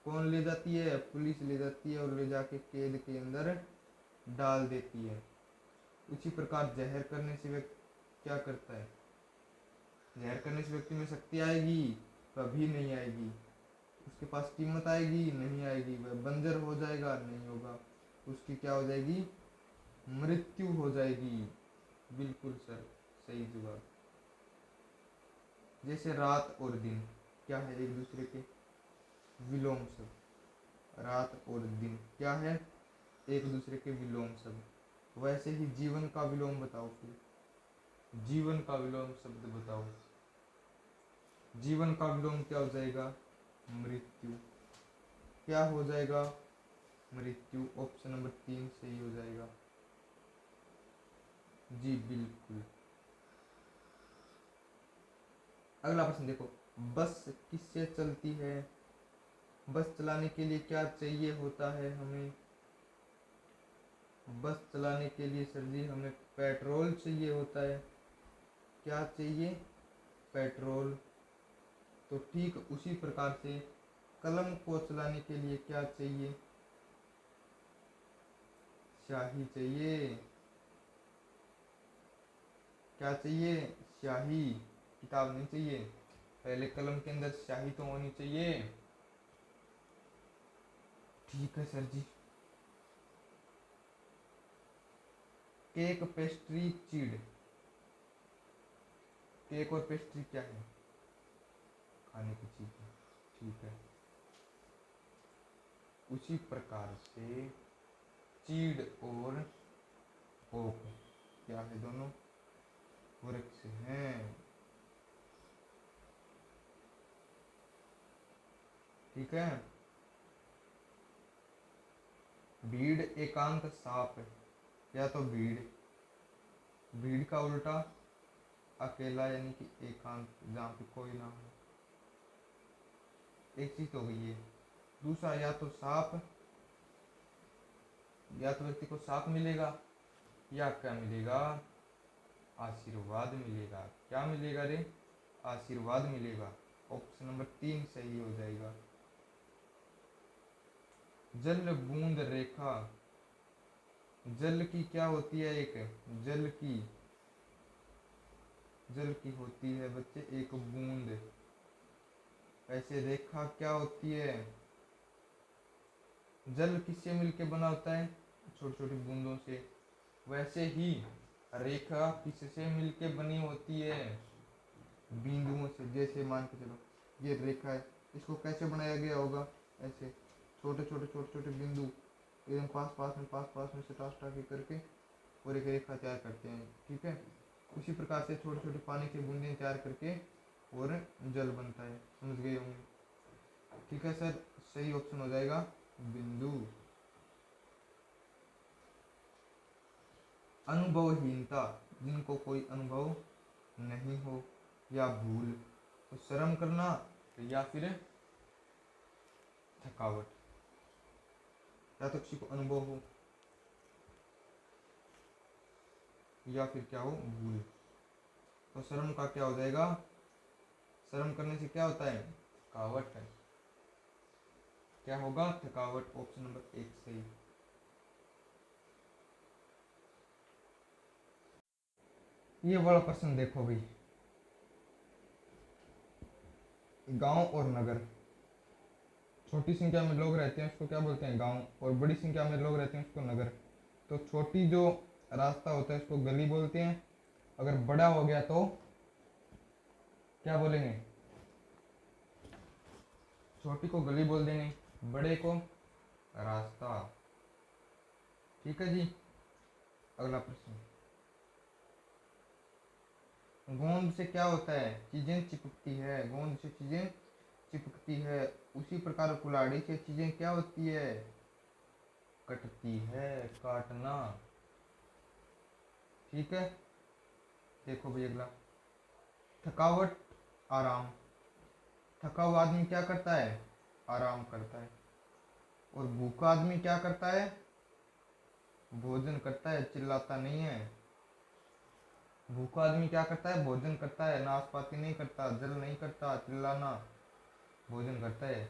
कौन ले जाती है? पुलिस ले जाती है और ले जाके कैद के अंदर डाल देती है। उसी प्रकार जहर करने से व्यक्ति क्या करता है? जहर करने से व्यक्ति में शक्ति आएगी? कभी नहीं आएगी। उसके पास कीमत आएगी? नहीं आएगी। वह बंजर हो जाएगा? नहीं होगा। उसकी क्या हो जाएगी? मृत्यु हो जाएगी। बिल्कुल सर, सही जवाब। जैसे रात और दिन क्या है? एक दूसरे के विलोम शब्द। रात और दिन क्या है? एक दूसरे के विलोम शब्द। वैसे ही जीवन का विलोम बताओ फिर। जीवन का विलोम शब्द बताओ। जीवन का विलोम क्या हो जाएगा? मृत्यु। क्या हो जाएगा? मृत्यु। ऑप्शन नंबर 3 सही हो जाएगा। जी बिल्कुल। अगला प्रश्न देखो, बस किससे चलती है? बस चलाने के लिए क्या चाहिए होता है हमें? बस चलाने के लिए सर जी हमें पेट्रोल चाहिए होता है। क्या चाहिए? पेट्रोल। तो ठीक उसी प्रकार से कलम को चलाने के लिए क्या चाहिए? स्याही चाहिए। क्या चाहिए? स्याही। किताब नहीं चाहिए। पहले कलम के अंदर स्याही तो होनी चाहिए। ठीक है सर जी। केक, पेस्ट्री, चीड़। केक और पेस्ट्री क्या है? खाने की चीज है। ठीक है। उसी प्रकार से चीड़ और ओक क्या है? दोनों वृक्ष हैं। ठीक है। भीड़, एकांत, साप। या तो भीड़, भीड़ का उल्टा अकेला, यानी कि एकांत, जहाँ पे कोई ना हो। एक चीज तो हो गई है। दूसरा, या तो सांप, या तो व्यक्ति को सांप मिलेगा, या क्या मिलेगा? आशीर्वाद मिलेगा। क्या मिलेगा रे? आशीर्वाद मिलेगा। ऑप्शन नंबर 3 सही हो जाएगा। जल, बूंद, रेखा। जल की क्या होती है? एक जल की, जल की होती है बच्चे एक बूंद। ऐसे रेखा क्या होती है? जल किससे मिलके बना होता है? छोटी छोटी बूंदों से। वैसे ही रेखा किससे मिलके बनी होती है? बिंदुओं से। जैसे मान के चलो ये रेखा है, इसको कैसे बनाया गया होगा? ऐसे छोटे छोटे छोटे छोटे बिंदु एकदम पास पास में से टास टाके करके और एक रेखा तैयार करते हैं, ठीक है। उसी प्रकार से छोटे छोटे पानी की बूंदें तैयार करके और जल बनता है, समझ गए होंगे। ठीक है सर, सही ऑप्शन हो जाएगा बिंदु। अनुभवहीनता, जिनको कोई अनुभव नहीं हो या भूल, तो शर्म करना या फिर थकावट, या तो किसी को अनुभव हो या फिर क्या हो, भूल। तो शर्म का क्या हो जाएगा? शर्म करने से क्या होता है? थकावट है। क्या होगा? थकावट। ऑप्शन नंबर 1 सही। ये वाला प्रश्न देखो भाई, गांव और नगर, छोटी संख्या में लोग रहते हैं उसको क्या बोलते हैं? गांव। और बड़ी संख्या में लोग रहते हैं उसको नगर। तो छोटी जो रास्ता होता है उसको गली बोलते हैं, अगर बड़ा हो गया तो क्या बोलेंगे? छोटी को गली बोल देंगे, बड़े को रास्ता। ठीक है जी। अगला प्रश्न, गोंद से क्या होता है? चीजें चिपकती है। गोंद से चीजें चिपकती है। उसी प्रकार कुल्हाड़ी से चीजें क्या होती है? कटती है, काटना। ठीक है। देखो भाई अगला, थकावट, आराम। थका हुआ आदमी क्या करता है? आराम करता है। और भूखा आदमी क्या करता है? भोजन करता है, चिल्लाता नहीं है। भूखा आदमी क्या करता है? भोजन करता है, नाशपाती नहीं करता, जल नहीं करता, चिल्लाना, भोजन करता है।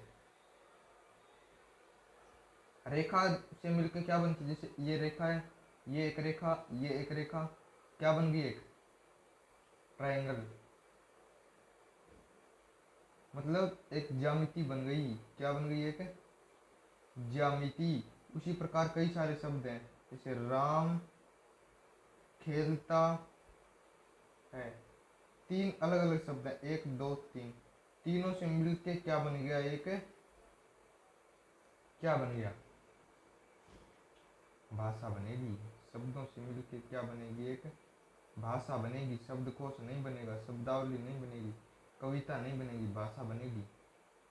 रेखा से मिलकर क्या बनती है? जैसे ये रेखा है, ये एक रेखा, ये एक रेखा, क्या बन गई? एक ट्रायंगल, मतलब एक ज्यामिति बन गई। क्या बन गई? एक ज्यामिति। उसी प्रकार कई सारे शब्द हैं, जैसे राम खेलता है। तीन अलग अलग शब्द हैं, 1 2 3, तीनों से मिलके क्या बन गया? एक क्या बन गया? भाषा बनेगी। शब्दों से मिलके क्या बनेगी? एक भाषा बनेगी। शब्दकोश नहीं बनेगा, शब्दावली नहीं बनेगी, कविता नहीं बनेगी, भाषा बनेगी।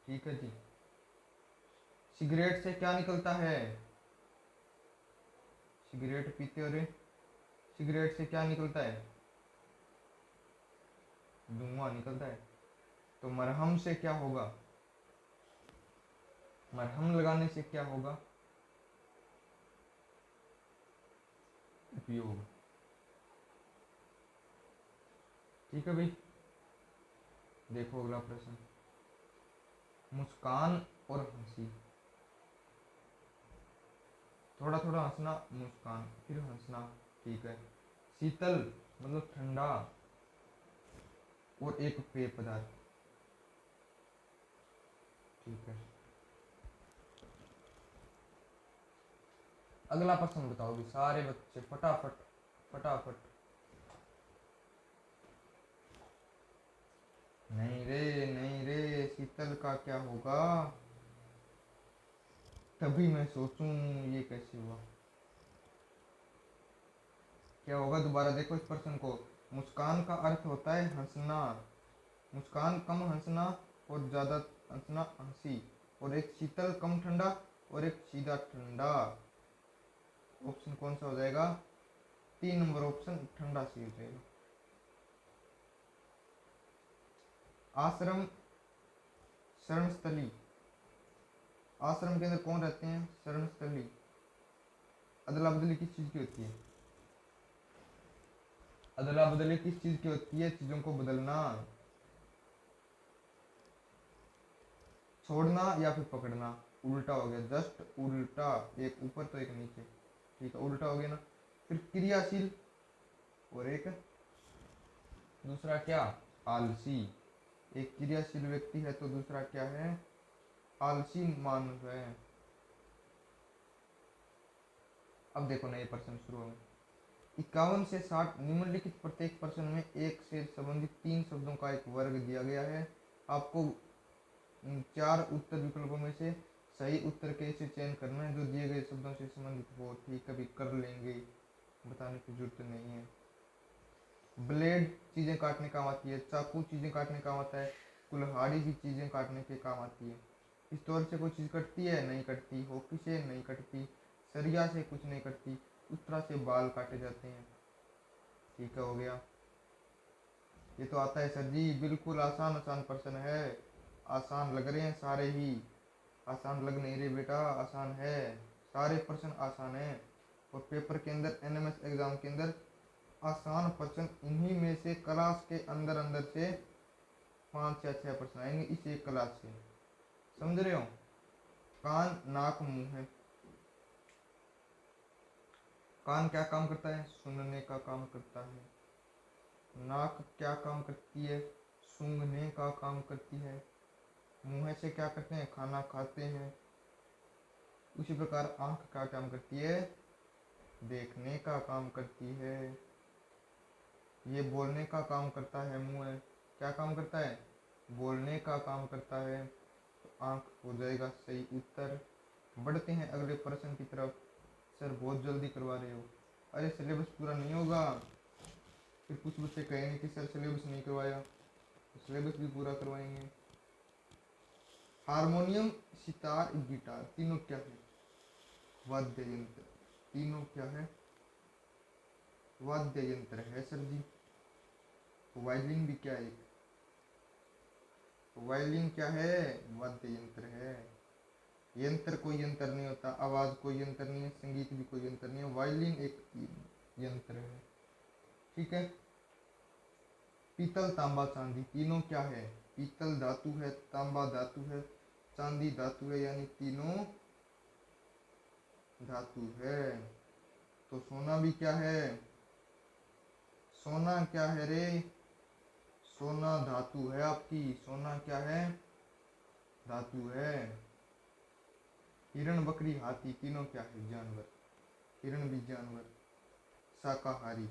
ठीक है जी। सिगरेट से क्या निकलता है? सिगरेट पीते हो रे, सिगरेट से क्या निकलता है? धुआं निकलता है। तो मरहम से क्या होगा? मरहम लगाने से क्या होगा? उपयोग। ठीक है भाई। देखो अगला प्रश्न, मुस्कान और हंसी। थोड़ा थोड़ा हंसना, मुस्कान, फिर हंसना। ठीक है। शीतल मतलब ठंडा, और एक पेय पदार्थ। ठीक है। अगला प्रश्न बताओ भी सारे बच्चे फटाफट फटाफट। नहीं रे, नहीं रे, शीतल का क्या होगा? तभी मैं सोचूं ये कैसे हुआ। क्या होगा? दोबारा देखो इस प्रश्न को। मुस्कान का अर्थ होता है हंसना। मुस्कान कम हंसना और ज्यादा हंसना, हंसी। और एक शीतल कम ठंडा और एक सीधा ठंडा। ऑप्शन कौन सा हो जाएगा? 3 नंबर ऑप्शन ठंडा सी हो जाएगा। आश्रम, शरणस्थली। आश्रम के अंदर कौन रहते हैं? शरणस्थली। अदला बदली किस चीज की होती है? अदला बदली किस चीज की होती है? चीजों को बदलना, छोड़ना या फिर पकड़ना। उल्टा हो गया, जस्ट उल्टा, एक ऊपर तो एक नीचे। ठीक है, उल्टा हो गया ना। फिर क्रियाशील और एक दूसरा क्या? आलसी। एक क्रियाशील व्यक्ति है तो दूसरा क्या है? आलसी मानव है। अब देखो नए प्रश्न शुरू होंगे। 51 से 60 निम्नलिखित प्रत्येक प्रश्न में एक से संबंधित 3 शब्दों का एक वर्ग दिया गया है। आपको 4 उत्तर विकल्पों में से सही उत्तर कैसे चयन करना है, जो दिए गए शब्दों से संबंधित हो। ठीक, कभी कर लेंगे, बताने की जरूरत नहीं है। ब्लेड चीजें काटने काम आती है, चाकू चीजें काटने काम आता है, कुल्हाड़ी भी चीजें काटने के काम आती है। पिस्तौल से कोई चीज कटती है, नहीं कटती। होकी से नहीं कटती, सरिया से कुछ नहीं कटती, उस तरह से बाल काटे जाते हैं। ठीक है, हो गया। ये तो आता है सर जी, बिल्कुल आसान आसान प्रश्न है। आसान लग रहे हैं सारे ही, आसान लग नहीं रहे बेटा, आसान है, सारे प्रश्न आसान हैं। और पेपर के अंदर एनएमएस एग्जाम के अंदर आसान प्रश्न इन्हीं में से क्लास के अंदर अंदर से 5 या 6 प्रश्न आएंगे इस एक क्लास से, समझ रहे हो। कान नाक मुंह है। कान क्या काम करता है, सुनने का काम करता है। नाक क्या काम करती है, सूंघने का काम करती है। मुंह से क्या करते हैं, खाना खाते हैं। उसी प्रकार आंख क्या काम करती है, देखने का काम करती है। ये बोलने का काम करता है। मुंह क्या काम करता है, बोलने का काम करता है। तो आंख हो जाएगा सही उत्तर। बढ़ते हैं अगले प्रश्न की तरफ। सर बहुत जल्दी करवा रहे हो। अरे सिलेबस पूरा नहीं होगा, फिर कुछ बच्चे कहेंगे कि सर सिलेबस नहीं करवाया, तो सिलेबस भी पूरा करवाएंगे। हारमोनियम, सितार, गिटार तीनों क्या है, वाद्य यंत्र। तीनों क्या है, वाद्य यंत्र है सर जी। वायलिन भी क्या है, वायलिन क्या है, वाद्य यंत्र है। यंत्र कोई यंत्र नहीं होता, आवाज कोई यंत्र नहीं है, संगीत भी कोई यंत्र नहीं है, वायलिन एक यंत्र है। ठीक है। पीतल, तांबा, चांदी तीनों क्या है, पीतल धातु है, तांबा धातु है, चांदी धातु है, यानी तीनों धातु है। तो सोना भी क्या है, सोना क्या है रे, सोना धातु है आपकी, सोना क्या है, धातु है। हिरण, बकरी, हाथी तीनों क्या है, जानवर। हिरण भी जानवर, शाकाहारी।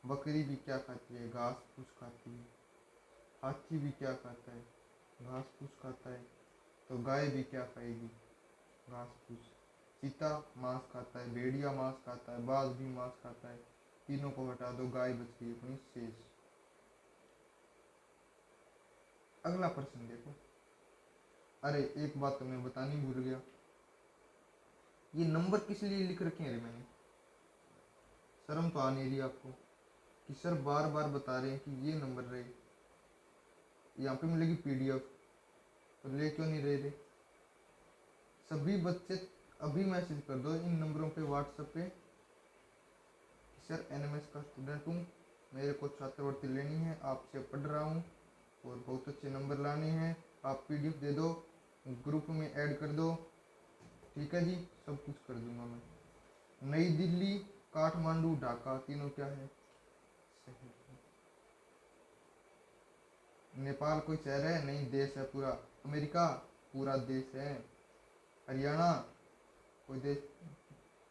बकरी भी क्या खाती है, घास फूस खाती है। हाथी भी क्या खाता है, घास फूस खाता है। तो गाय भी क्या खाएगी, घास फूस। चीता मांस खाता है, भेड़िया मांस खाता है, बाघ भी मांस खाता है। तीनों को हटा दो, गाय बच गई अपनी शेष। अगला प्रश्न देखो। अरे एक बात तो मैं बतानी भूल गया, ये नंबर किस लिए लिख रखे हैं रे मैंने, शर्म तो आ नहीं रही आपको कि सर बार बार बता रहे हैं कि ये नंबर रहे, यहाँ पे मिलेगी पीडीएफ, तो ले क्यों नहीं रहे रे। सभी बच्चे अभी मैसेज कर दो इन नंबरों पे व्हाट्सएप पे कि सर एनएमएस का स्टूडेंट हूँ, मेरे को छात्रवृत्ति लेनी है, आपसे पढ़ रहा हूँ और बहुत अच्छे नंबर लाने हैं। आप पीडीएफ दे दो, ग्रुप में ऐड कर दो। ठीक है जी, सब कुछ कर दूंगा मैं। नई दिल्ली, काठमांडू, ढाका तीनों क्या है, शहर। नेपाल कोई शहर है, नहीं देश है पूरा। अमेरिका पूरा देश है। हरियाणा कोई देश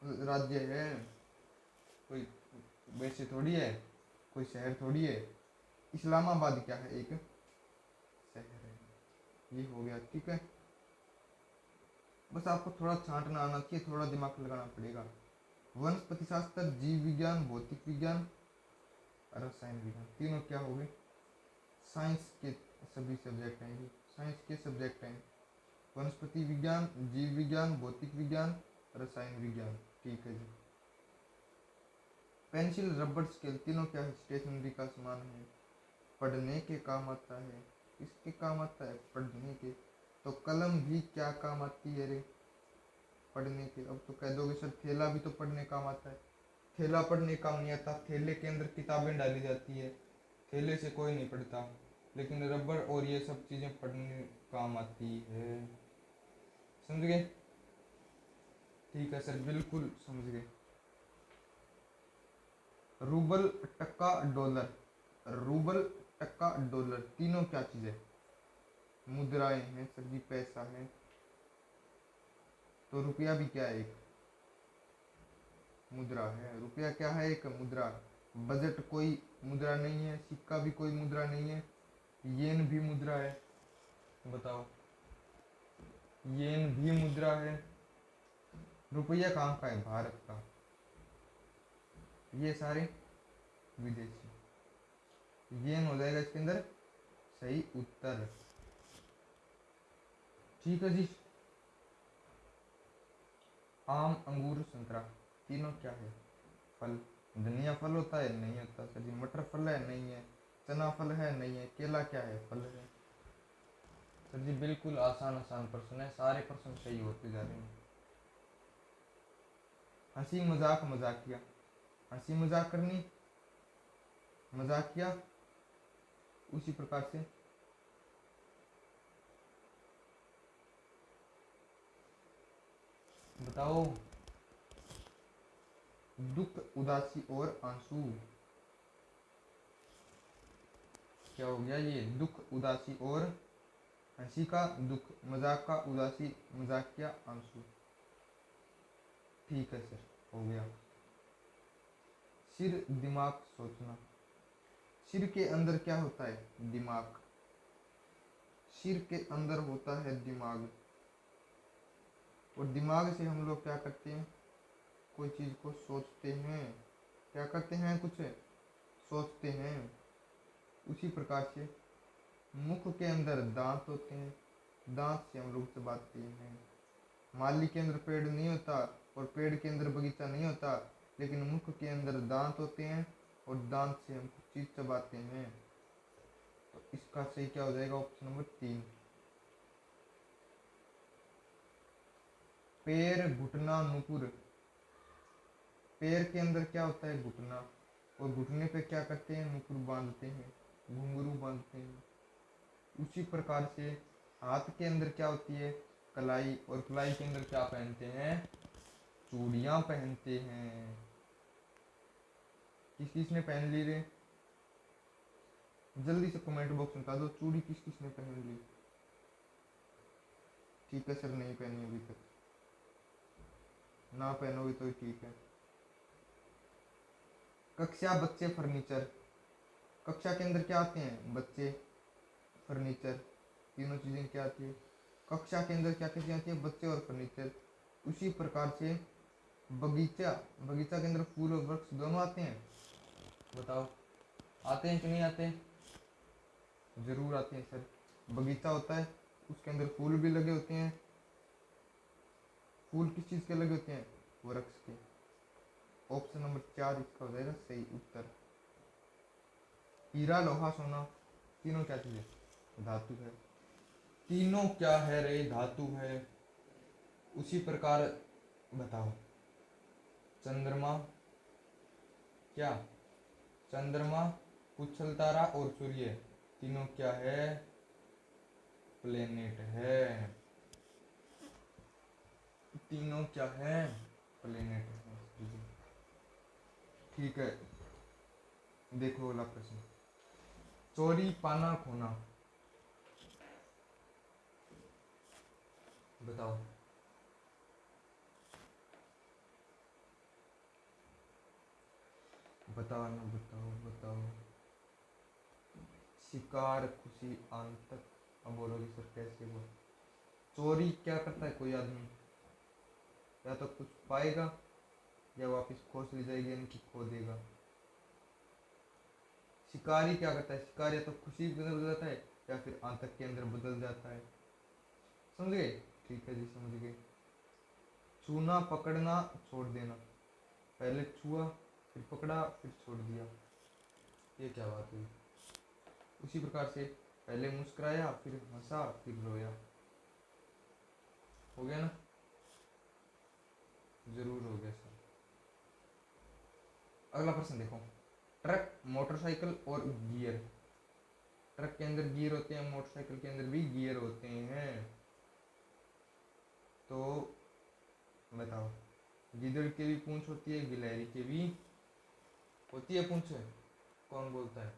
राज्य है, कोई वैसे थोड़ी है, कोई शहर थोड़ी है। इस्लामाबाद क्या है, एक शहर है। ये हो गया। ठीक है, बस आपको थोड़ा छांटना आना चाहिए, थोड़ा दिमाग लगाना पड़ेगा। वनस्पति शास्त्र, जीव विज्ञान, भौतिक विज्ञान, रसायन विज्ञान तीनों क्या हो गए, साइंस के सभी सब्जेक्ट हैं, ये साइंस के सब्जेक्ट हैं। वनस्पति विज्ञान, जीव विज्ञान, भौतिक विज्ञान, रसायन विज्ञान। ठीक है जी। पेंसिल, रबड़, स्केल तीनों क्या है, स्टेशनरी का सामान है, पढ़ने के काम आता है। किसके काम आता है, पढ़ने के। तो कलम भी क्या काम आती है रे, पढ़ने के। अब तो कह दोगे सर थैला भी तो पढ़ने काम आता है, थैला पढ़ने काम नहीं आता, थैले के अंदर किताबें डाली जाती है, थैले से कोई नहीं पढ़ता। लेकिन रबड़ और ये सब चीज़ें पढ़ने काम आती है, समझ गए। ठीक है सर, बिल्कुल समझ गए। रूबल, टक्का, डॉलर। रूबल, टक्का, डॉलर तीनों क्या चीज़ है, मुद्राएं हैं सर जी, पैसा है। तो रुपया भी क्या है, एक मुद्रा है। रुपया क्या है? एक मुद्रा। बजट कोई मुद्रा नहीं है, सिक्का भी कोई मुद्रा नहीं है, येन भी मुद्रा है। बताओ, येन भी मुद्रा है। रुपया कहाँ का है? भारत का। ये सारे विदेशी। येन हो जाएगा इसके अंदर सही उत्तर। ठीक है जी। आम, अंगूर, संतरा तीनों क्या है? फल। धनिया फल होता है? नहीं होता सर जी। मटर फल है? नहीं है। चना फल है? नहीं है। केला क्या है? फल है सर जी। बिल्कुल आसान आसान प्रश्न है, सारे प्रश्न सही होते जा रहे हैं। हंसी मजाक मजाकिया। हंसी मजाक करनी, मजाकिया उसी प्रकार से। बताओ, दुख, उदासी और आंसू क्या हो गया? ये दुख, उदासी और हंसी का दुख, मजाक का उदासी, मजाकिया आंसू। ठीक है सर, हो गया। सिर, दिमाग, सोचना। सिर के अंदर क्या होता है? दिमाग। सिर के अंदर होता है दिमाग। और दिमाग से हम लोग क्या करते हैं? कोई चीज को सोचते हैं। क्या करते हैं? कुछ सोचते हैं। उसी प्रकार से मुख के अंदर दांत होते हैं, दांत से हम लोग चबाते हैं। माली के अंदर पेड़ नहीं होता और पेड़ के अंदर बगीचा नहीं होता, लेकिन मुख के अंदर दांत होते हैं और दांत से हम कुछ चीज चबाते हैं। तो इसका सही क्या हो जाएगा? Option number 3। पैर, घुटना, नुपुर। पैर के अंदर क्या होता है? घुटना। और घुटने पे क्या करते हैं? नुपुर बांधते हैं, घुंघरू बांधते हैं। उसी प्रकार से हाथ के अंदर क्या होती है? कलाई। और कलाई के अंदर क्या पहनते हैं? चूड़ियां पहनते हैं। किस किस ने पहन ली रे? जल्दी से कमेंट बॉक्स में बता दो, चूड़ी किस किस ने पहन ली। ठीक है सर, नहीं पहनी अभी तक। ना पहनोगे तो ठीक है। कक्षा, बच्चे, फर्नीचर। कक्षा के अंदर क्या आते हैं? बच्चे, फर्नीचर। तीनों चीजें क्या आती है? कक्षा के अंदर क्या चीजें आती है? बच्चे और फर्नीचर। उसी प्रकार से बगीचा, बगीचा के अंदर फूल और वृक्ष दोनों आते हैं। बताओ, आते हैं कि नहीं आते? जरूर आते हैं सर। बगीचा होता है, उसके अंदर फूल भी लगे होते हैं। फूल किस चीज के लगे होते हैं? वृक्ष के। ऑप्शन नंबर 4 इसका हो जाएगा सही उत्तर। हीरा, लोहा, सोना तीनों क्या चीज है? धातु है। तीनों क्या है रे? धातु है। उसी प्रकार बताओ, चंद्रमा क्या? चंद्रमा, पुच्छल तारा और सूर्य तीनों क्या है? प्लेनेट है। तीनों क्या है? प्लेनेट है। ठीक है, देखो अगला प्रश्न। चोरी, पाना, खोना। बताओ, बताओ ना, बताओ बताओ। शिकार, खुशी, आंतक। अब बोलोगे सर कैसे वो? चोरी क्या करता है कोई आदमी? या तो कुछ पाएगा या वापस खोस ली जाएगी, यानी कि खो देगा। शिकारी क्या करता है? शिकार या तो खुशी बदल जाता है या फिर आंतक के अंदर बदल जाता है। समझ गए? ठीक है जी, समझ गए। छूना, पकड़ना, छोड़ देना। पहले छुआ, फिर पकड़ा, फिर छोड़ दिया। ये क्या बात हुई? उसी प्रकार से पहले मुस्कुराया, फिर हंसा, फिर रोया। हो गया ना? जरूर हो गया सर। अगला प्रश्न देखो। ट्रक, मोटरसाइकिल और गियर। ट्रक के अंदर गियर होते हैं, मोटरसाइकिल के अंदर भी गियर होते हैं। तो बताओ, गिदड़ के भी पूंछ होती है, गिलहरी के भी होती है पूंछ। कौन बोलता है?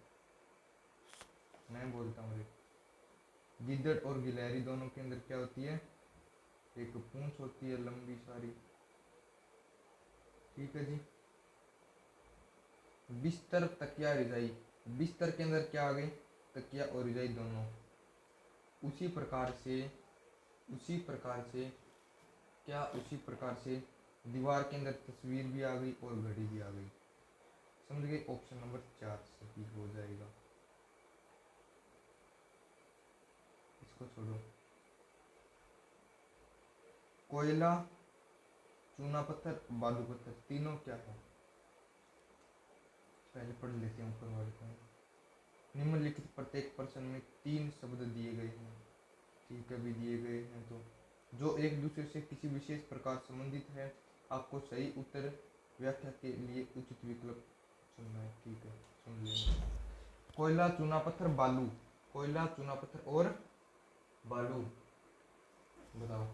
मैं बोलता हूँ। गिद्दड़ और गिलहरी दोनों के अंदर क्या होती है? एक पूंछ होती है लंबी सारी। ठीक है जी। बिस्तर तकिया रजाई, बिस्तर के अंदर क्या आ गई, तकिया और रजाई दोनों। उसी प्रकार से उसी प्रकार से दीवार के अंदर तस्वीर भी आ गई और घड़ी भी आ गई। समझ गए, ऑप्शन नंबर 4 सही हो जाएगा। इसको छोड़ो। कोयला, चूना पत्थर, बालू पत्थर, तीनों क्या है? पहले पढ़ लेते हैं ऊपर वाले को। निम्नलिखित प्रत्येक प्रश्न में 3 शब्द दिए गए हैं, ठीक है भी दिए गए हैं तो, जो एक दूसरे से किसी विशेष प्रकार संबंधित है। आपको सही उत्तर व्याख्या के लिए उचित विकल्प चुनना है, ठीक है सुन लेंगे। कोयला, चूना पत्थर, बालू, कोयला, चूना पत्थर और बालू, बताओ।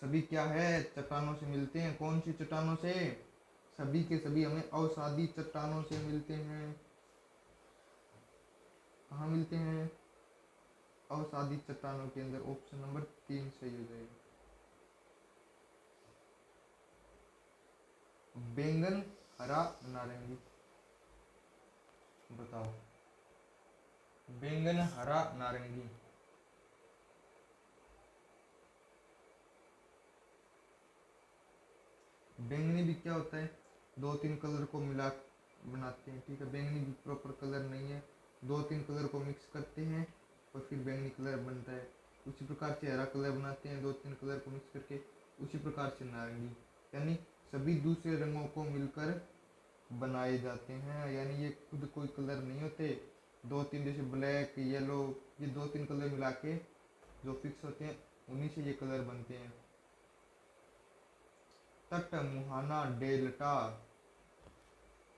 सभी क्या है, चट्टानों से मिलते हैं। कौन सी चट्टानों से? सभी के सभी हमें अवसादी चट्टानों से मिलते हैं। कहाँ मिलते हैं? अवसादी चट्टानों के अंदर। ऑप्शन नंबर 3 सही हो जाएगा। बैंगन, हरा, नारंगी, बताओ। बैंगन, हरा, नारंगी, बैंगनी भी क्या होता है, 2-3 कलर को मिला बनाते हैं, ठीक है। बैंगनी भी प्रॉपर कलर नहीं है, 2-3 कलर को मिक्स करते हैं और फिर बैंगनी कलर बनता है। उसी प्रकार से हरा कलर बनाते हैं 2-3 कलर को मिक्स करके। उसी प्रकार से नारंगी, यानी सभी दूसरे रंगों को मिलकर बनाए जाते हैं, यानी ये खुद कोई कलर नहीं होते। 2-3 जैसे ब्लैक, येलो, ये 2-3 कलर मिला के जो फिक्स होते हैं उन्हीं से ये कलर बनते हैं। तट, मुहाना, डेल्टा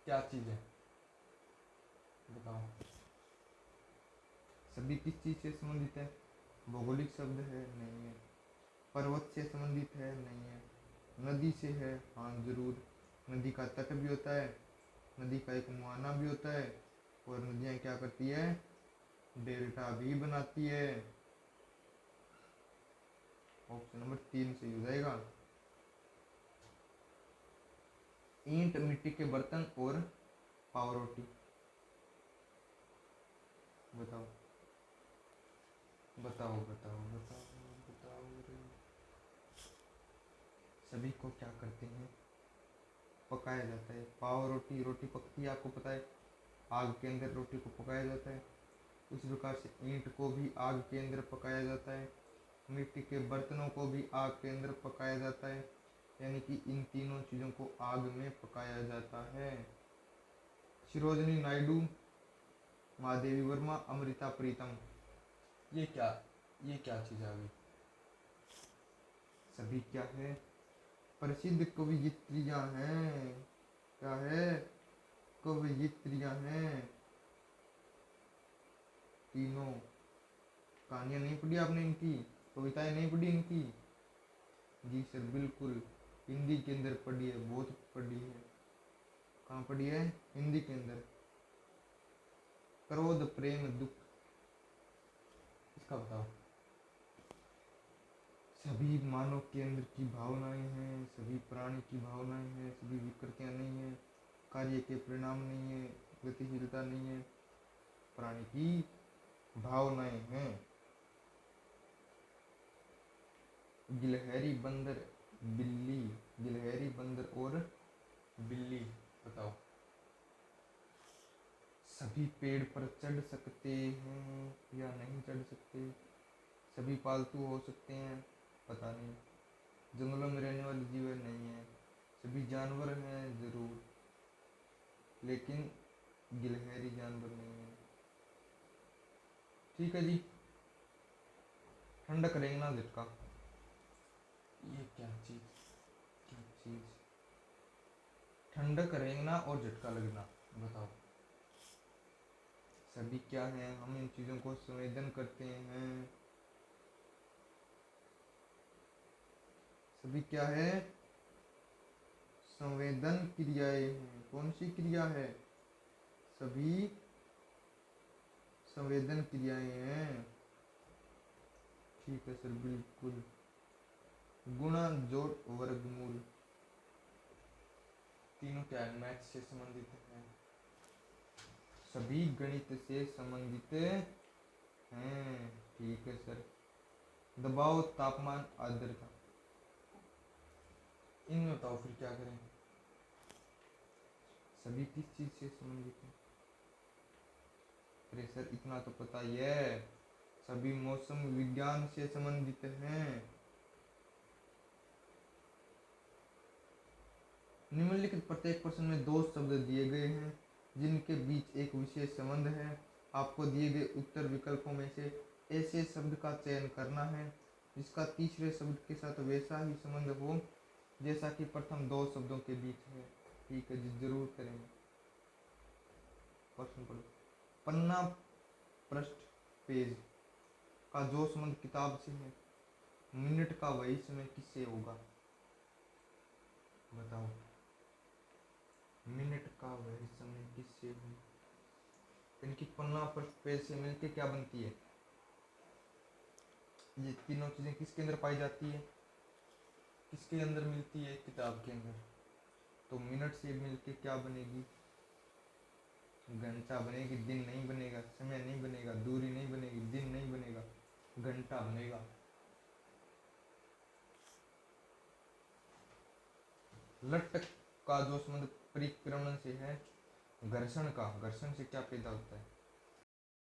क्या चीज है, बताओ। सभी किस चीज से संबंधित है? भौगोलिक शब्द है? नहीं है। पर्वत से संबंधित है? नहीं है। नदी से है? हाँ जरूर। नदी का तट भी होता है, नदी का एक मुहाना भी होता है, और नदियाँ क्या करती है, डेल्टा भी बनाती है। ऑप्शन नंबर 3 सही हो जाएगा। ईंट, मिट्टी के बर्तन और पाव रोटी, बताओ बताओ बताओ बताओ बताओ रे। सभी को क्या करते हैं, पकाया जाता है। पाव रोटी, रोटी पकती है आपको पता है, आग के अंदर रोटी को पकाया जाता है। उसी प्रकार से ईंट को भी आग के अंदर पकाया जाता है, मिट्टी के बर्तनों को भी आग के अंदर पकाया जाता है, यानी कि इन तीनों चीज़ों को आग में पकाया जाता है। सरोजिनी नायडू, महादेवी वर्मा, अमृता प्रीतम, ये क्या चीज़ आ गई? सभी क्या है, प्रसिद्ध कवयित्रियां हैं। क्या है? कवयित्रियां हैं तीनों। कहानियां नहीं पढ़ी आपने इनकी, कविताएं नहीं पढ़ी इनकी? जी सर बिल्कुल, हिंदी के अंदर पढ़ी है, बहुत पढ़ी है। कहाँ पढ़ी है? हिंदी के अंदर। क्रोध, प्रेम, दुख, इसका बताओ। सभी मानव के अंदर की भावनाएं हैं, सभी प्राणी की भावनाएं हैं, सभी विकृतियां नहीं है, कार्य के परिणाम नहीं है, गतिशीलता नहीं है, प्राणी की भावनाएं हैं। गिलहरी, बंदर, बिल्ली, गिलहरी, बंदर और बिल्ली, बताओ। सभी पेड़ पर चढ़ सकते हैं या नहीं चढ़ सकते? सभी पालतू हो सकते हैं? पता नहीं। जंगलों में रहने वाले जीव नहीं है। सभी जानवर हैं जरूर, लेकिन गिलहरी जानवर नहीं है। ठीक है जी। ठंडक, रेंगना, झटका, ये क्या चीज? ठंडक, रेंगना और झटका लगना, बताओ। सभी क्या है, हम इन चीजों को संवेदन करते हैं। सभी क्या है, संवेदन क्रियाएं हैं। कौन सी क्रिया है? सभी संवेदन क्रियाएं हैं। ठीक है सर बिल्कुल। गुणा, जोड़, वर्गमूल, तीनों क्या है, मैथ से संबंधित हैं, सभी गणित से संबंधित हैं। ठीक है सर। दबाव, तापमान, आर्द्रता, इनमें बताओ फिर क्या करें। सभी किस चीज से संबंधित है? अरे सर इतना तो पता ही है, सभी मौसम विज्ञान से संबंधित हैं। निम्नलिखित प्रत्येक प्रश्न में दो शब्द दिए गए हैं जिनके बीच एक विशेष संबंध है। आपको दिए गए उत्तर विकल्पों में से ऐसे शब्द का चयन करना है जिसका तीसरे शब्द के साथ वैसा ही संबंध हो जैसा कि प्रथम दो शब्दों के बीच है। ठीक है जी, जरूर करेंगे। प्रश्न पढ़ो। पन्ना, पृष्ठ, पेज का जो संबंध किताब से है, मिनट का वही समय किससे होगा? बताओ, मिनट का वही समय किससे हो? इनकी पन्ना, पृष्ठ, पेज से मिलके क्या बनती है? ये तीनों चीजें किसके अंदर पाई जाती है? किसके अंदर मिलती है? किताब के अंदर। तो मिनट से मिलके क्या बनेगी? घंटा बनेगी। दिन नहीं बनेगा, समय नहीं बनेगा, दूरी नहीं बनेगी, दिन नहीं बनेगा, घंटा बनेगा। लट्ट का जो संबंध परिक्रमण से है, घर्षण का, घर्षण से क्या पैदा होता है?